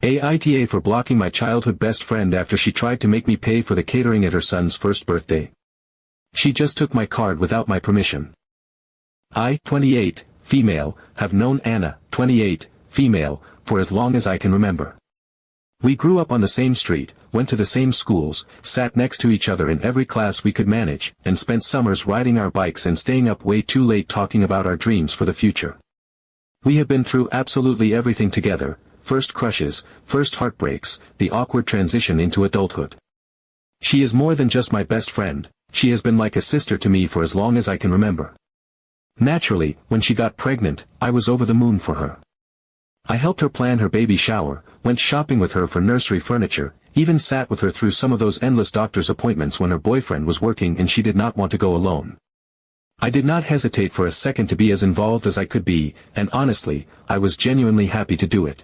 AITA for blocking my childhood best friend after she tried to make me pay for the catering at her son's first birthday. She just took my card without my permission. I, 28, female, have known Anna, 28, female, for as long as I can remember. We grew up on the same street, went to the same schools, sat next to each other in every class we could manage, and spent summers riding our bikes and staying up way too late talking about our dreams for the future. We have been through absolutely everything together, first crushes, first heartbreaks, the awkward transition into adulthood. She is more than just my best friend, she has been like a sister to me for as long as I can remember. Naturally, when she got pregnant, I was over the moon for her. I helped her plan her baby shower, went shopping with her for nursery furniture, even sat with her through some of those endless doctor's appointments when her boyfriend was working and she did not want to go alone. I did not hesitate for a second to be as involved as I could be, and honestly, I was genuinely happy to do it.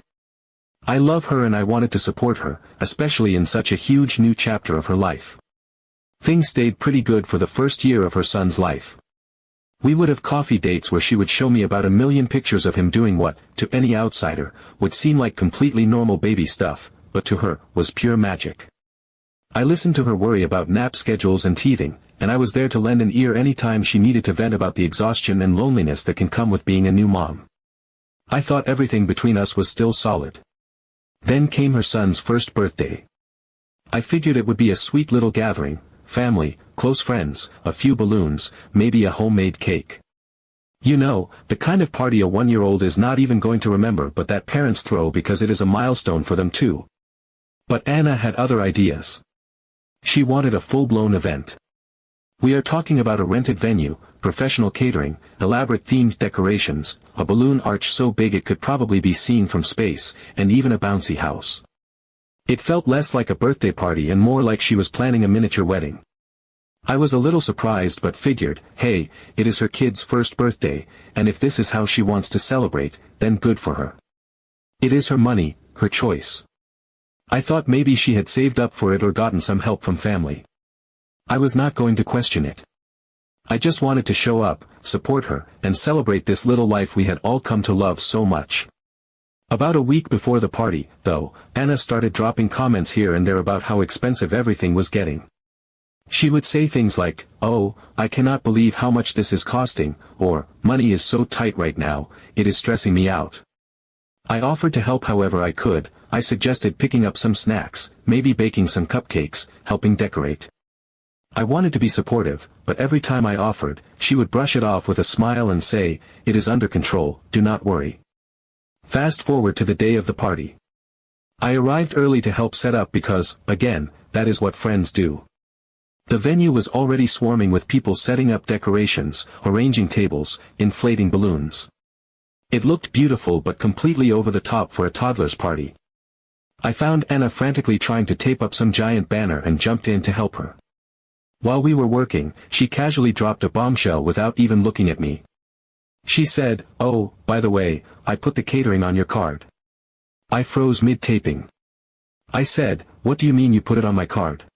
I love her and I wanted to support her, especially in such a huge new chapter of her life. Things stayed pretty good for the first year of her son's life. We would have coffee dates where she would show me about 1,000,000 pictures of him doing what, to any outsider, would seem like completely normal baby stuff, but to her, was pure magic. I listened to her worry about nap schedules and teething, and I was there to lend an ear any time she needed to vent about the exhaustion and loneliness that can come with being a new mom. I thought everything between us was still solid. Then came her son's first birthday. I figured it would be a sweet little gathering, family, close friends, a few balloons, maybe a homemade cake. You know, the kind of party a 1-year-old is not even going to remember but that parents throw because it is a milestone for them too. But Anna had other ideas. She wanted a full-blown event. We are talking about a rented venue, professional catering, elaborate themed decorations, a balloon arch so big it could probably be seen from space, and even a bouncy house. It felt less like a birthday party and more like she was planning a miniature wedding. I was a little surprised but figured, hey, it is her kid's first birthday, and if this is how she wants to celebrate, then good for her. It is her money, her choice. I thought maybe she had saved up for it or gotten some help from family. I was not going to question it. I just wanted to show up, support her, and celebrate this little life we had all come to love so much. About a week before the party, though, Anna started dropping comments here and there about how expensive everything was getting. She would say things like, "Oh, I cannot believe how much this is costing," or, "Money is so tight right now, it is stressing me out." I offered to help however I could. I suggested picking up some snacks, maybe baking some cupcakes, helping decorate. I wanted to be supportive, but every time I offered, she would brush it off with a smile and say, "It is under control, do not worry." Fast forward to the day of the party. I arrived early to help set up because, again, that is what friends do. The venue was already swarming with people setting up decorations, arranging tables, inflating balloons. It looked beautiful but completely over the top for a toddler's party. I found Anna frantically trying to tape up some giant banner and jumped in to help her. While we were working, she casually dropped a bombshell without even looking at me. She said, "Oh, by the way, I put the catering on your card." I froze mid-taping. I said, "What do you mean you put it on my card?"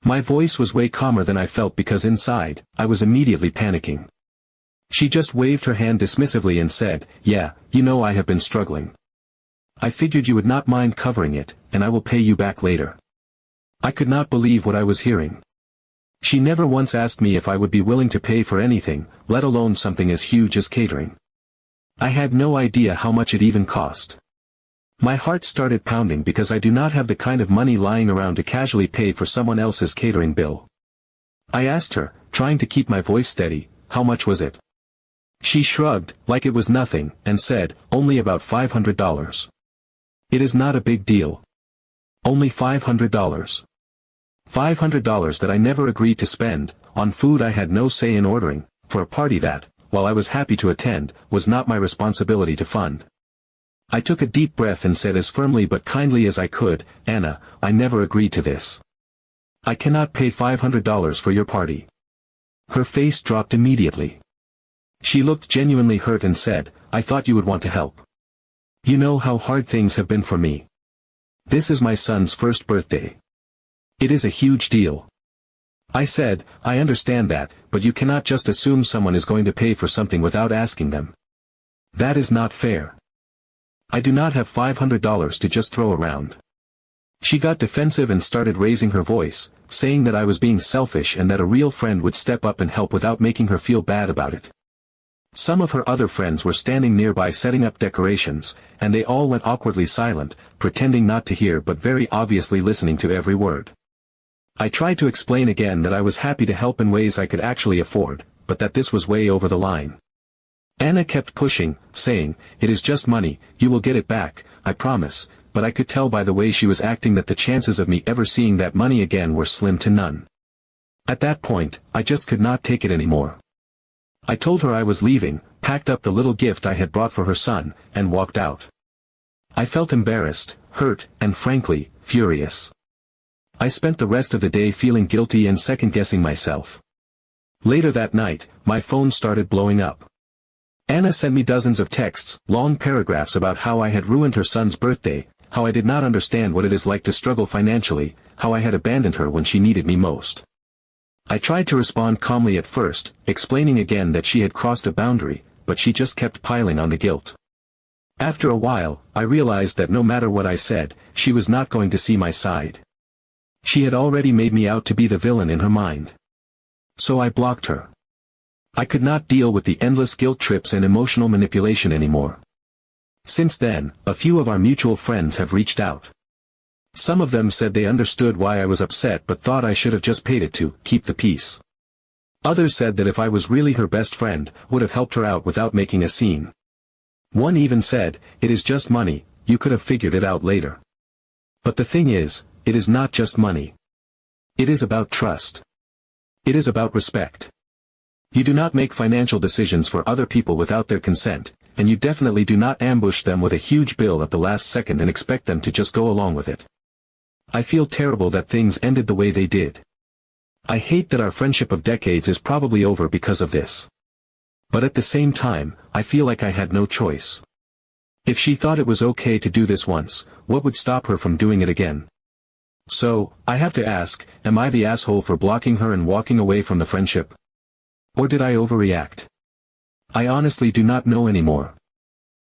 My voice was way calmer than I felt because inside, I was immediately panicking. She just waved her hand dismissively and said, "Yeah, you know I have been struggling. I figured you would not mind covering it, and I will pay you back later." I could not believe what I was hearing. She never once asked me if I would be willing to pay for anything, let alone something as huge as catering. I had no idea how much it even cost. My heart started pounding because I do not have the kind of money lying around to casually pay for someone else's catering bill. I asked her, trying to keep my voice steady, how much was it? She shrugged, like it was nothing, and said, "Only about $500. It is not a big deal. Only $500. $500 that I never agreed to spend, on food I had no say in ordering, for a party that, while I was happy to attend, was not my responsibility to fund. I took a deep breath and said as firmly but kindly as I could, "Anna, I never agreed to this. I cannot pay $500 for your party." Her face dropped immediately. She looked genuinely hurt and said, "I thought you would want to help. You know how hard things have been for me. This is my son's first birthday. It is a huge deal." I said, "I understand that, but you cannot just assume someone is going to pay for something without asking them. That is not fair." I do not have $500 to just throw around. She got defensive and started raising her voice, saying that I was being selfish and that a real friend would step up and help without making her feel bad about it. Some of her other friends were standing nearby setting up decorations, and they all went awkwardly silent, pretending not to hear but very obviously listening to every word. I tried to explain again that I was happy to help in ways I could actually afford, but that this was way over the line. Anna kept pushing, saying, "It is just money, you will get it back, I promise," but I could tell by the way she was acting that the chances of me ever seeing that money again were slim to none. At that point, I just could not take it anymore. I told her I was leaving, packed up the little gift I had brought for her son, and walked out. I felt embarrassed, hurt, and frankly, furious. I spent the rest of the day feeling guilty and second-guessing myself. Later that night, my phone started blowing up. Anna sent me dozens of texts, long paragraphs about how I had ruined her son's birthday, how I did not understand what it is like to struggle financially, how I had abandoned her when she needed me most. I tried to respond calmly at first, explaining again that she had crossed a boundary, but she just kept piling on the guilt. After a while, I realized that no matter what I said, she was not going to see my side. She had already made me out to be the villain in her mind. So I blocked her. I could not deal with the endless guilt trips and emotional manipulation anymore. Since then, a few of our mutual friends have reached out. Some of them said they understood why I was upset but thought I should have just paid it to keep the peace. Others said that if I was really her best friend, would have helped her out without making a scene. One even said, "It is just money, you could have figured it out later." But the thing is, it is not just money. It is about trust. It is about respect. You do not make financial decisions for other people without their consent, and you definitely do not ambush them with a huge bill at the last second and expect them to just go along with it. I feel terrible that things ended the way they did. I hate that our friendship of decades is probably over because of this. But at the same time, I feel like I had no choice. If she thought it was okay to do this once, what would stop her from doing it again? So, I have to ask, am I the asshole for blocking her and walking away from the friendship? Or did I overreact? I honestly do not know anymore.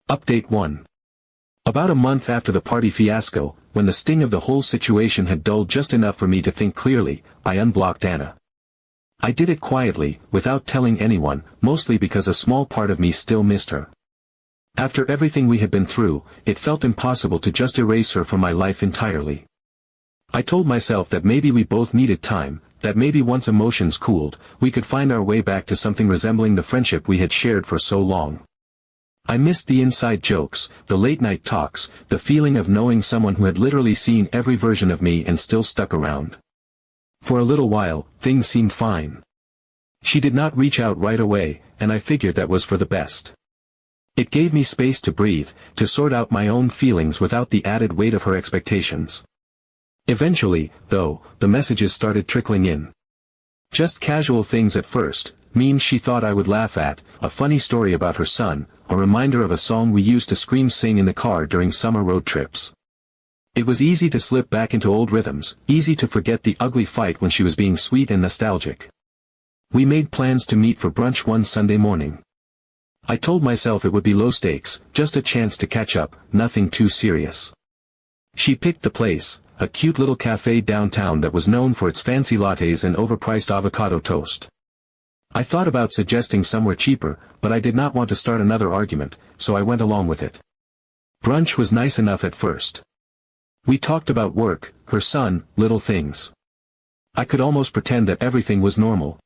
Update 1. About a month after the party fiasco, when the sting of the whole situation had dulled just enough for me to think clearly, I unblocked Anna. I did it quietly, without telling anyone, mostly because a small part of me still missed her. After everything we had been through, it felt impossible to just erase her from my life entirely. I told myself that maybe we both needed time, that maybe once emotions cooled, we could find our way back to something resembling the friendship we had shared for so long. I missed the inside jokes, the late-night talks, the feeling of knowing someone who had literally seen every version of me and still stuck around. For a little while, things seemed fine. She did not reach out right away, and I figured that was for the best. It gave me space to breathe, to sort out my own feelings without the added weight of her expectations. Eventually, though, the messages started trickling in. Just casual things at first, memes she thought I would laugh at, a funny story about her son, a reminder of a song we used to scream-sing in the car during summer road trips. It was easy to slip back into old rhythms, easy to forget the ugly fight when she was being sweet and nostalgic. We made plans to meet for brunch one Sunday morning. I told myself it would be low stakes, just a chance to catch up, nothing too serious. She picked the place, a cute little cafe downtown that was known for its fancy lattes and overpriced avocado toast. I thought about suggesting somewhere cheaper, but I did not want to start another argument, so I went along with it. Brunch was nice enough at first. We talked about work, her son, little things. I could almost pretend that everything was normal.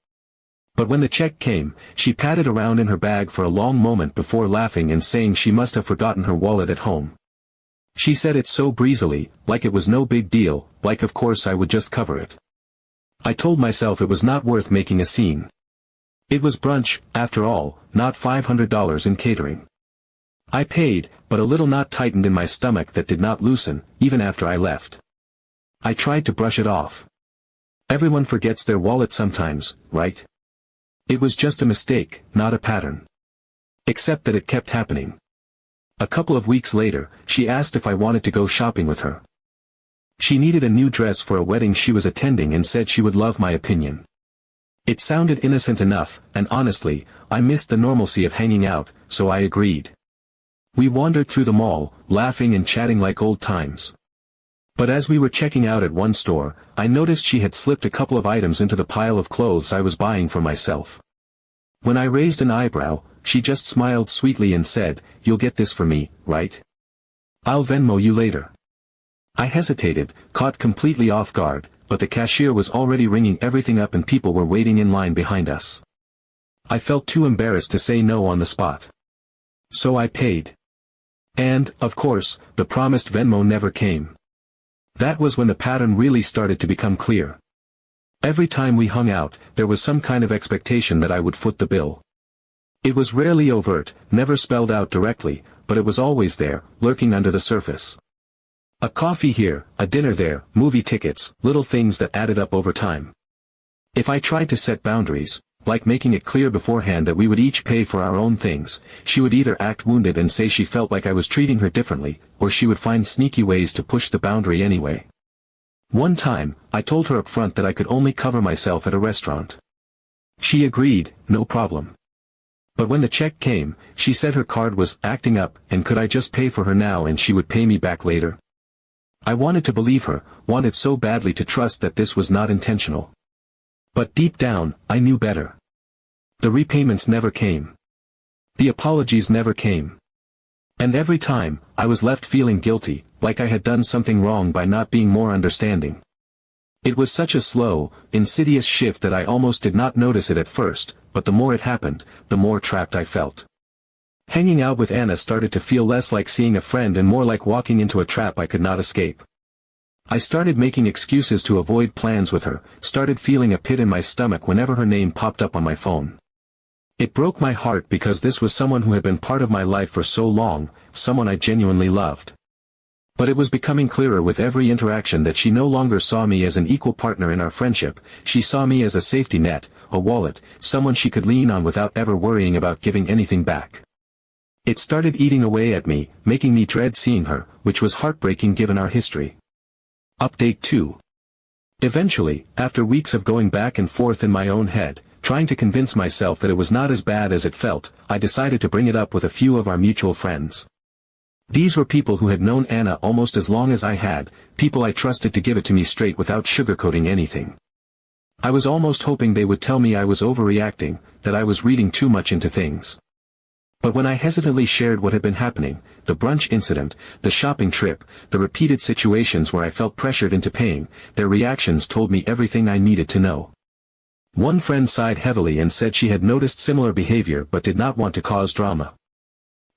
But when the check came, she patted around in her bag for a long moment before laughing and saying she must have forgotten her wallet at home. She said it so breezily, like it was no big deal, like of course I would just cover it. I told myself it was not worth making a scene. It was brunch, after all, not $500 in catering. I paid, but a little knot tightened in my stomach that did not loosen, even after I left. I tried to brush it off. Everyone forgets their wallet sometimes, right? It was just a mistake, not a pattern. Except that it kept happening. A couple of weeks later, she asked if I wanted to go shopping with her. She needed a new dress for a wedding she was attending and said she would love my opinion. It sounded innocent enough, and honestly, I missed the normalcy of hanging out, so I agreed. We wandered through the mall, laughing and chatting like old times. But as we were checking out at one store, I noticed she had slipped a couple of items into the pile of clothes I was buying for myself. When I raised an eyebrow, she just smiled sweetly and said, "You'll get this for me, right? I'll Venmo you later." I hesitated, caught completely off guard, but the cashier was already ringing everything up and people were waiting in line behind us. I felt too embarrassed to say no on the spot. So I paid. And, of course, the promised Venmo never came. That was when the pattern really started to become clear. Every time we hung out, there was some kind of expectation that I would foot the bill. It was rarely overt, never spelled out directly, but it was always there, lurking under the surface. A coffee here, a dinner there, movie tickets, little things that added up over time. If I tried to set boundaries, like making it clear beforehand that we would each pay for our own things, she would either act wounded and say she felt like I was treating her differently, or she would find sneaky ways to push the boundary anyway. One time, I told her up front that I could only cover myself at a restaurant. She agreed, no problem. But when the check came, she said her card was acting up and could I just pay for her now and she would pay me back later. I wanted to believe her, wanted so badly to trust that this was not intentional. But deep down, I knew better. The repayments never came. The apologies never came. And every time, I was left feeling guilty, like I had done something wrong by not being more understanding. It was such a slow, insidious shift that I almost did not notice it at first, but the more it happened, the more trapped I felt. Hanging out with Anna started to feel less like seeing a friend and more like walking into a trap I could not escape. I started making excuses to avoid plans with her, started feeling a pit in my stomach whenever her name popped up on my phone. It broke my heart because this was someone who had been part of my life for so long, someone I genuinely loved. But it was becoming clearer with every interaction that she no longer saw me as an equal partner in our friendship, she saw me as a safety net, a wallet, someone she could lean on without ever worrying about giving anything back. It started eating away at me, making me dread seeing her, which was heartbreaking given our history. Update 2. Eventually, after weeks of going back and forth in my own head, trying to convince myself that it was not as bad as it felt, I decided to bring it up with a few of our mutual friends. These were people who had known Anna almost as long as I had, people I trusted to give it to me straight without sugarcoating anything. I was almost hoping they would tell me I was overreacting, that I was reading too much into things. But when I hesitantly shared what had been happening, the brunch incident, the shopping trip, the repeated situations where I felt pressured into paying, their reactions told me everything I needed to know. One friend sighed heavily and said she had noticed similar behavior but did not want to cause drama.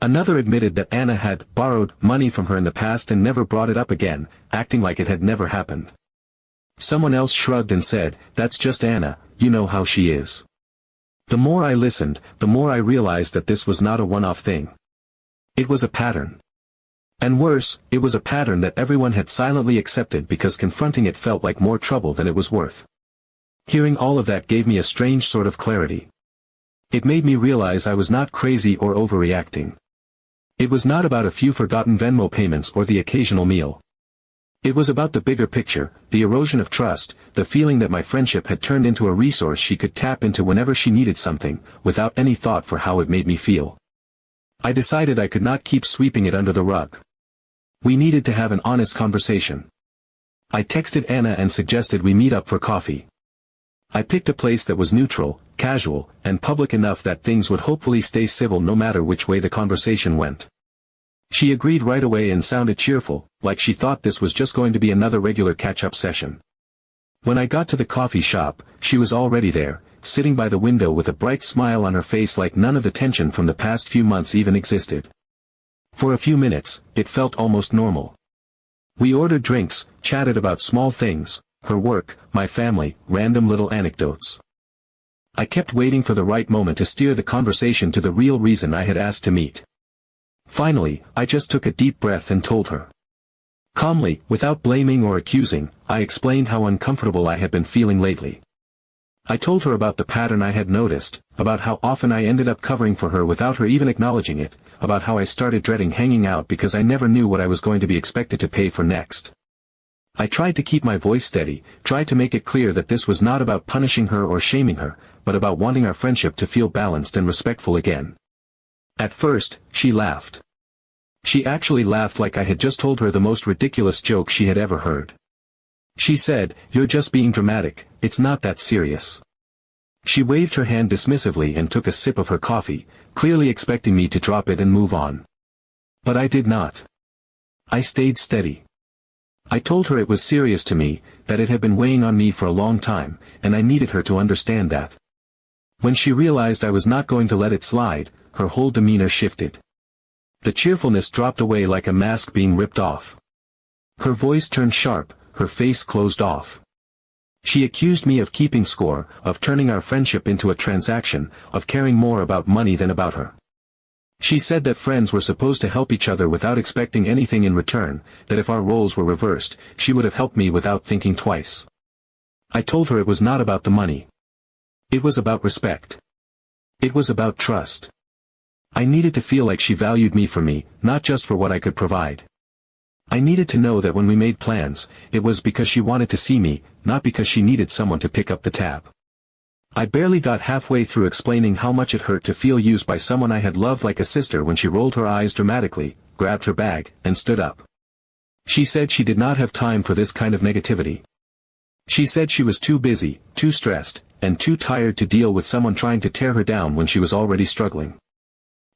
Another admitted that Anna had borrowed money from her in the past and never brought it up again, acting like it had never happened. Someone else shrugged and said, "That's just Anna, you know how she is." The more I listened, the more I realized that this was not a one-off thing. It was a pattern. And worse, it was a pattern that everyone had silently accepted because confronting it felt like more trouble than it was worth. Hearing all of that gave me a strange sort of clarity. It made me realize I was not crazy or overreacting. It was not about a few forgotten Venmo payments or the occasional meal. It was about the bigger picture, the erosion of trust, the feeling that my friendship had turned into a resource she could tap into whenever she needed something, without any thought for how it made me feel. I decided I could not keep sweeping it under the rug. We needed to have an honest conversation. I texted Anna and suggested we meet up for coffee. I picked a place that was neutral, casual, and public enough that things would hopefully stay civil no matter which way the conversation went. She agreed right away and sounded cheerful, like she thought this was just going to be another regular catch-up session. When I got to the coffee shop, she was already there, sitting by the window with a bright smile on her face like none of the tension from the past few months even existed. For a few minutes, it felt almost normal. We ordered drinks, chatted about small things, her work, my family, random little anecdotes. I kept waiting for the right moment to steer the conversation to the real reason I had asked to meet. Finally, I just took a deep breath and told her. Calmly, without blaming or accusing, I explained how uncomfortable I had been feeling lately. I told her about the pattern I had noticed, about how often I ended up covering for her without her even acknowledging it, about how I started dreading hanging out because I never knew what I was going to be expected to pay for next. I tried to keep my voice steady, tried to make it clear that this was not about punishing her or shaming her, but about wanting our friendship to feel balanced and respectful again. At first, she laughed. She actually laughed like I had just told her the most ridiculous joke she had ever heard. She said, "You're just being dramatic, it's not that serious." She waved her hand dismissively and took a sip of her coffee, clearly expecting me to drop it and move on. But I did not. I stayed steady. I told her it was serious to me, that it had been weighing on me for a long time, and I needed her to understand that. When she realized I was not going to let it slide, her whole demeanor shifted. The cheerfulness dropped away like a mask being ripped off. Her voice turned sharp, her face closed off. She accused me of keeping score, of turning our friendship into a transaction, of caring more about money than about her. She said that friends were supposed to help each other without expecting anything in return, that if our roles were reversed, she would have helped me without thinking twice. I told her it was not about the money. It was about respect. It was about trust. I needed to feel like she valued me for me, not just for what I could provide. I needed to know that when we made plans, it was because she wanted to see me, not because she needed someone to pick up the tab. I barely got halfway through explaining how much it hurt to feel used by someone I had loved like a sister when she rolled her eyes dramatically, grabbed her bag, and stood up. She said she did not have time for this kind of negativity. She said she was too busy, too stressed, and too tired to deal with someone trying to tear her down when she was already struggling.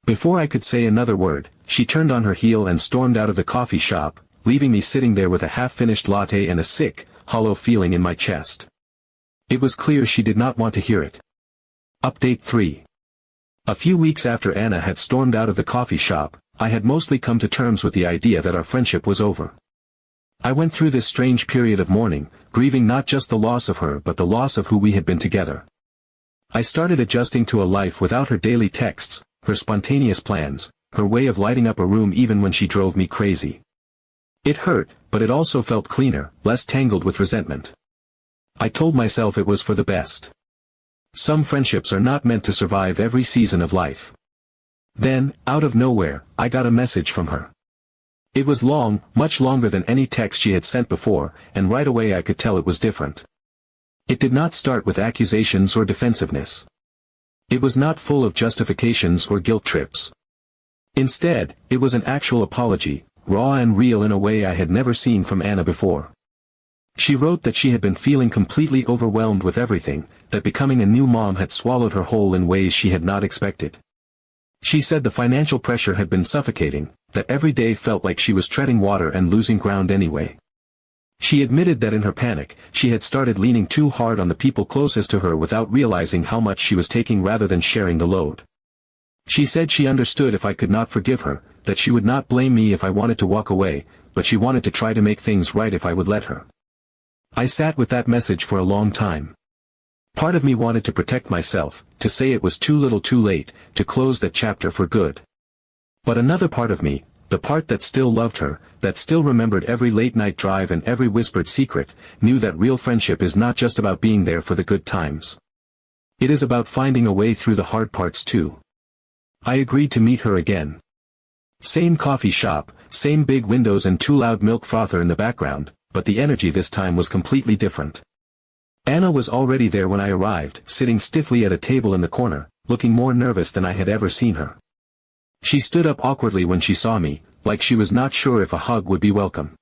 Before I could say another word, she turned on her heel and stormed out of the coffee shop, leaving me sitting there with a half-finished latte and a sick, hollow feeling in my chest. It was clear she did not want to hear it. Update 3. A few weeks after Anna had stormed out of the coffee shop, I had mostly come to terms with the idea that our friendship was over. I went through this strange period of mourning, grieving not just the loss of her but the loss of who we had been together. I started adjusting to a life without her daily texts, her spontaneous plans, her way of lighting up a room even when she drove me crazy. It hurt, but it also felt cleaner, less tangled with resentment. I told myself it was for the best. Some friendships are not meant to survive every season of life. Then, out of nowhere, I got a message from her. It was long, much longer than any text she had sent before, and right away I could tell it was different. It did not start with accusations or defensiveness. It was not full of justifications or guilt trips. Instead, it was an actual apology, raw and real in a way I had never seen from Anna before. She wrote that she had been feeling completely overwhelmed with everything, that becoming a new mom had swallowed her whole in ways she had not expected. She said the financial pressure had been suffocating, that every day felt like she was treading water and losing ground anyway. She admitted that in her panic, she had started leaning too hard on the people closest to her without realizing how much she was taking rather than sharing the load. She said she understood if I could not forgive her, that she would not blame me if I wanted to walk away, but she wanted to try to make things right if I would let her. I sat with that message for a long time. Part of me wanted to protect myself, to say it was too little too late, to close that chapter for good. But another part of me, the part that still loved her, that still remembered every late-night drive and every whispered secret, knew that real friendship is not just about being there for the good times. It is about finding a way through the hard parts too. I agreed to meet her again. Same coffee shop, same big windows and too loud milk frother in the background, but the energy this time was completely different. Anna was already there when I arrived, sitting stiffly at a table in the corner, looking more nervous than I had ever seen her. She stood up awkwardly when she saw me, like she was not sure if a hug would be welcome.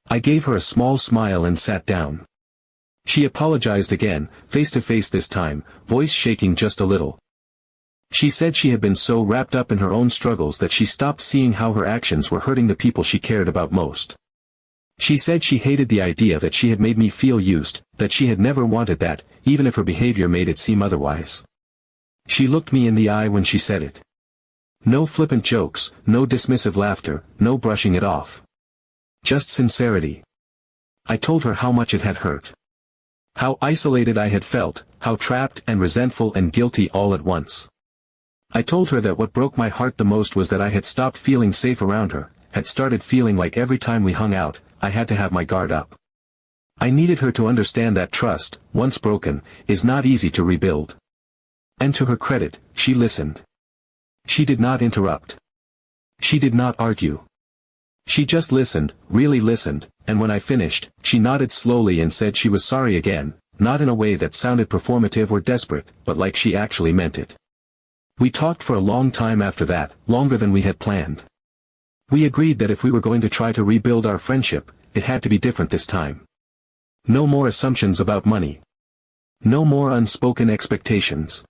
I gave her a small smile and sat down. She apologized again, face to face this time, voice shaking just a little. She said she had been so wrapped up in her own struggles that she stopped seeing how her actions were hurting the people she cared about most. She said she hated the idea that she had made me feel used, that she had never wanted that, even if her behavior made it seem otherwise. She looked me in the eye when she said it. No flippant jokes, no dismissive laughter, no brushing it off. Just sincerity. I told her how much it had hurt. How isolated I had felt, how trapped and resentful and guilty all at once. I told her that what broke my heart the most was that I had stopped feeling safe around her, had started feeling like every time we hung out, I had to have my guard up. I needed her to understand that trust, once broken, is not easy to rebuild. And to her credit, she listened. She did not interrupt. She did not argue. She just listened, really listened, and when I finished, she nodded slowly and said she was sorry again, not in a way that sounded performative or desperate, but like she actually meant it. We talked for a long time after that, longer than we had planned. We agreed that if we were going to try to rebuild our friendship, it had to be different this time. No more assumptions about money. No more unspoken expectations.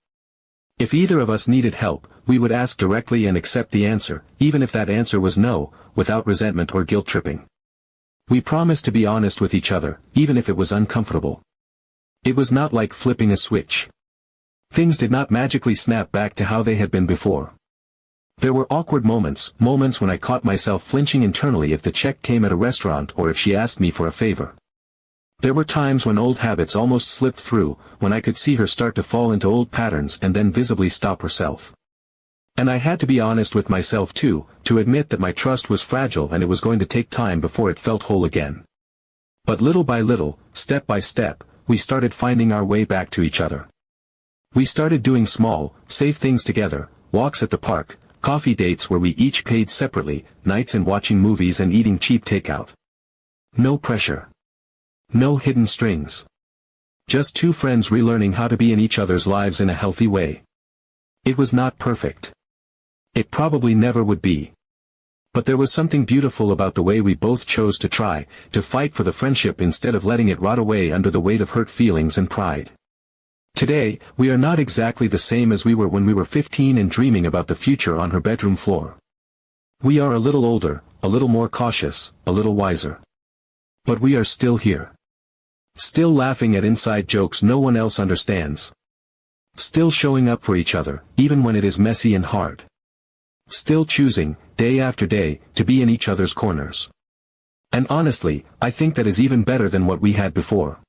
If either of us needed help, we would ask directly and accept the answer, even if that answer was no, without resentment or guilt-tripping. We promised to be honest with each other, even if it was uncomfortable. It was not like flipping a switch. Things did not magically snap back to how they had been before. There were awkward moments when I caught myself flinching internally if the check came at a restaurant or if she asked me for a favor. There were times when old habits almost slipped through, when I could see her start to fall into old patterns and then visibly stop herself. And I had to be honest with myself too, to admit that my trust was fragile and it was going to take time before it felt whole again. But little by little, step by step, we started finding our way back to each other. We started doing small, safe things together, walks at the park, coffee dates where we each paid separately, nights and watching movies and eating cheap takeout. No pressure. No hidden strings. Just two friends relearning how to be in each other's lives in a healthy way. It was not perfect. It probably never would be. But there was something beautiful about the way we both chose to try, to fight for the friendship instead of letting it rot away under the weight of hurt feelings and pride. Today, we are not exactly the same as we were when we were 15 and dreaming about the future on her bedroom floor. We are a little older, a little more cautious, a little wiser. But we are still here. Still laughing at inside jokes no one else understands. Still showing up for each other, even when it is messy and hard. Still choosing, day after day, to be in each other's corners. And honestly, I think that is even better than what we had before.